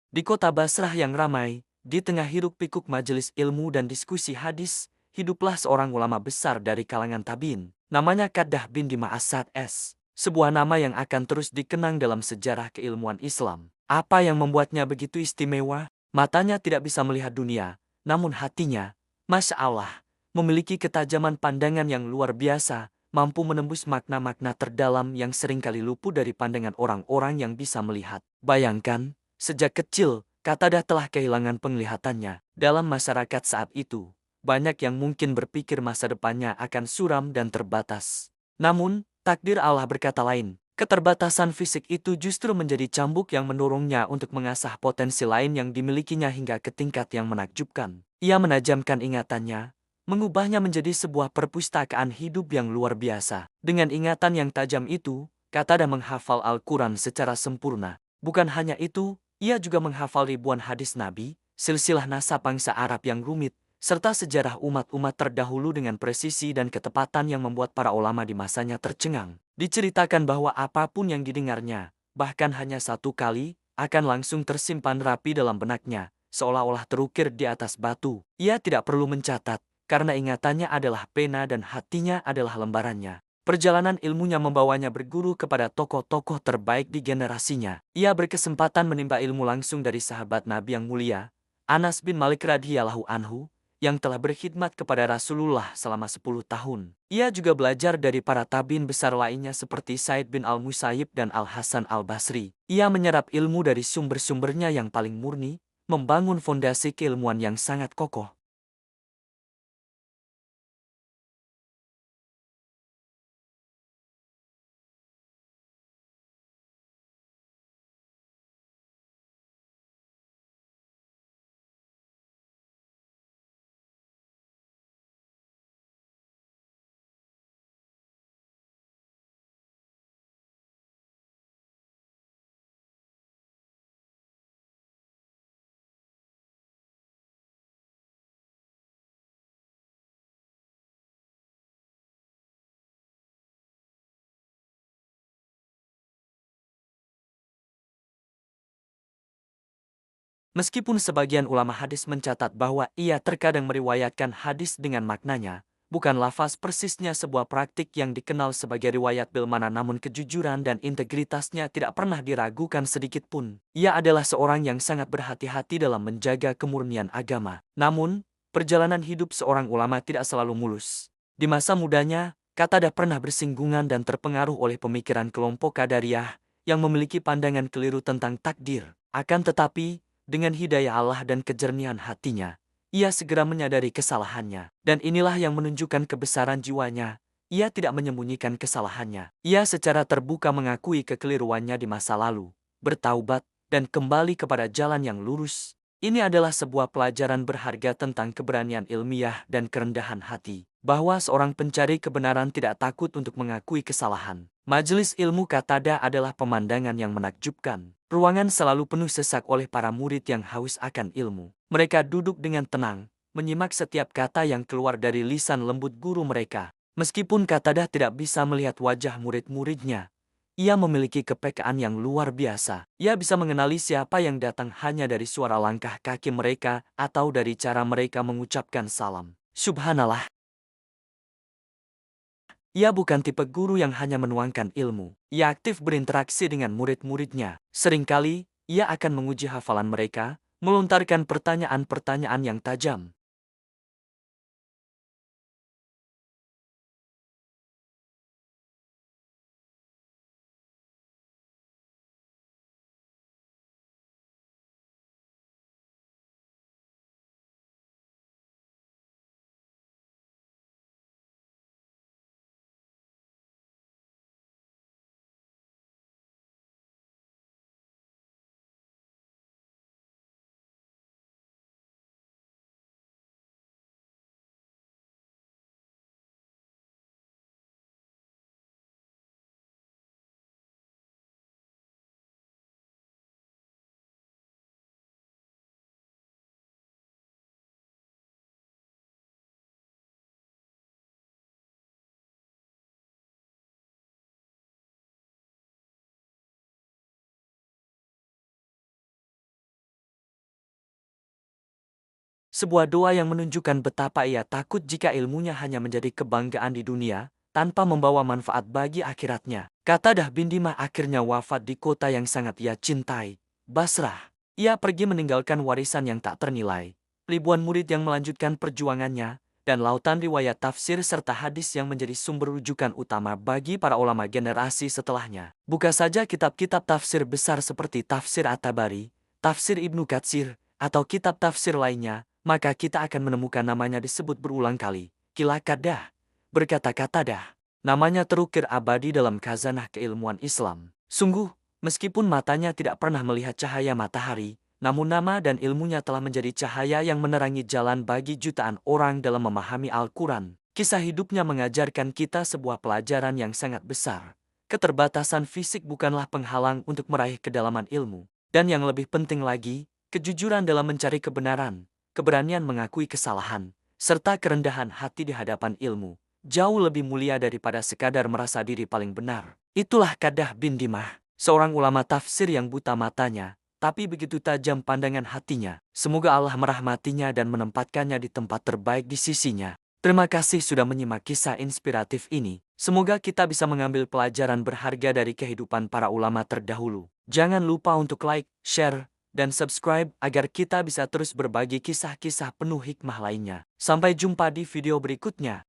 Di kota Basrah yang ramai, di tengah hiruk-pikuk majelis ilmu dan diskusi hadis, hiduplah seorang ulama besar dari kalangan tabi'in. Namanya Qaddah bin Dima As-Sa'd S. Sebuah nama yang akan terus dikenang dalam sejarah keilmuan Islam. Apa yang membuatnya begitu istimewa? Matanya tidak bisa melihat dunia, namun hatinya, Masya Allah, memiliki ketajaman pandangan yang luar biasa, mampu menembus makna-makna terdalam yang seringkali luput dari pandangan orang-orang yang bisa melihat. Bayangkan, sejak kecil, Qatadah telah kehilangan penglihatannya. Dalam masyarakat saat itu, banyak yang mungkin berpikir masa depannya akan suram dan terbatas. Namun, takdir Allah berkata lain. Keterbatasan fisik itu justru menjadi cambuk yang mendorongnya untuk mengasah potensi lain yang dimilikinya hingga ke tingkat yang menakjubkan. Ia menajamkan ingatannya, mengubahnya menjadi sebuah perpustakaan hidup yang luar biasa. Dengan ingatan yang tajam itu, Qatadah menghafal Al-Quran secara sempurna. Bukan hanya itu, ia juga menghafal ribuan hadis Nabi, silsilah nasab bangsa Arab yang rumit, serta sejarah umat-umat terdahulu dengan presisi dan ketepatan yang membuat para ulama di masanya tercengang. Diceritakan bahwa apapun yang didengarnya, bahkan hanya satu kali, akan langsung tersimpan rapi dalam benaknya, seolah-olah terukir di atas batu. Ia tidak perlu mencatat, karena ingatannya adalah pena dan hatinya adalah lembarannya. Perjalanan ilmunya membawanya berguru kepada tokoh-tokoh terbaik di generasinya. Ia berkesempatan menimba ilmu langsung dari sahabat Nabi yang mulia, Anas bin Malik radhiyallahu anhu, yang telah berkhidmat kepada Rasulullah selama 10 tahun. Ia juga belajar dari para tabi'in besar lainnya seperti Said bin Al-Musayyib dan Al-Hasan Al-Basri. Ia menyerap ilmu dari sumber-sumbernya yang paling murni, membangun fondasi keilmuan yang sangat kokoh. Meskipun sebagian ulama hadis mencatat bahwa ia terkadang meriwayatkan hadis dengan maknanya, bukan lafaz persisnya sebuah praktik yang dikenal sebagai riwayat bil mana, namun kejujuran dan integritasnya tidak pernah diragukan sedikit pun. Ia adalah seorang yang sangat berhati-hati dalam menjaga kemurnian agama. Namun, perjalanan hidup seorang ulama tidak selalu mulus. Di masa mudanya, Qatadah pernah bersinggungan dan terpengaruh oleh pemikiran kelompok Qadariyah yang memiliki pandangan keliru tentang takdir. Akan tetapi, dengan hidayah Allah dan kejernihan hatinya, ia segera menyadari kesalahannya. Dan inilah yang menunjukkan kebesaran jiwanya. Ia tidak menyembunyikan kesalahannya. Ia secara terbuka mengakui kekeliruannya di masa lalu, bertaubat, dan kembali kepada jalan yang lurus. Ini adalah sebuah pelajaran berharga tentang keberanian ilmiah dan kerendahan hati, bahwa seorang pencari kebenaran tidak takut untuk mengakui kesalahan. Majelis ilmu Qatadah adalah pemandangan yang menakjubkan. Ruangan selalu penuh sesak oleh para murid yang haus akan ilmu. Mereka duduk dengan tenang, menyimak setiap kata yang keluar dari lisan lembut guru mereka. Meskipun Qatadah tidak bisa melihat wajah murid-muridnya, ia memiliki kepekaan yang luar biasa. Ia bisa mengenali siapa yang datang hanya dari suara langkah kaki mereka atau dari cara mereka mengucapkan salam. Subhanallah. Ia bukan tipe guru yang hanya menuangkan ilmu. Ia aktif berinteraksi dengan murid-muridnya. Seringkali, ia akan menguji hafalan mereka, melontarkan pertanyaan-pertanyaan yang tajam, Sebuah doa yang menunjukkan betapa ia takut jika ilmunya hanya menjadi kebanggaan di dunia, tanpa membawa manfaat bagi akhiratnya. Qatadah bin Dimah akhirnya wafat di kota yang sangat ia cintai, Basrah. Ia pergi meninggalkan warisan yang tak ternilai, ribuan murid yang melanjutkan perjuangannya, dan lautan riwayat tafsir serta hadis yang menjadi sumber rujukan utama bagi para ulama generasi setelahnya. Buka saja kitab-kitab tafsir besar seperti Tafsir At-Tabari, Tafsir Ibnu Katsir, atau kitab tafsir lainnya, maka kita akan menemukan namanya disebut berulang kali. Qila Qaddah, berkata Qatadah, namanya terukir abadi dalam khazanah keilmuan Islam. Sungguh, meskipun matanya tidak pernah melihat cahaya matahari, namun nama dan ilmunya telah menjadi cahaya yang menerangi jalan bagi jutaan orang dalam memahami Al-Quran. Kisah hidupnya mengajarkan kita sebuah pelajaran yang sangat besar. Keterbatasan fisik bukanlah penghalang untuk meraih kedalaman ilmu. Dan yang lebih penting lagi, kejujuran dalam mencari kebenaran, keberanian mengakui kesalahan, serta kerendahan hati di hadapan ilmu, jauh lebih mulia daripada sekadar merasa diri paling benar. Itulah Qatadah bin Dimah, seorang ulama tafsir yang buta matanya, tapi begitu tajam pandangan hatinya. Semoga Allah merahmatinya dan menempatkannya di tempat terbaik di sisinya. Terima kasih sudah menyimak kisah inspiratif ini. Semoga kita bisa mengambil pelajaran berharga dari kehidupan para ulama terdahulu. Jangan lupa untuk like, share, dan subscribe agar kita bisa terus berbagi kisah-kisah penuh hikmah lainnya. Sampai jumpa di video berikutnya.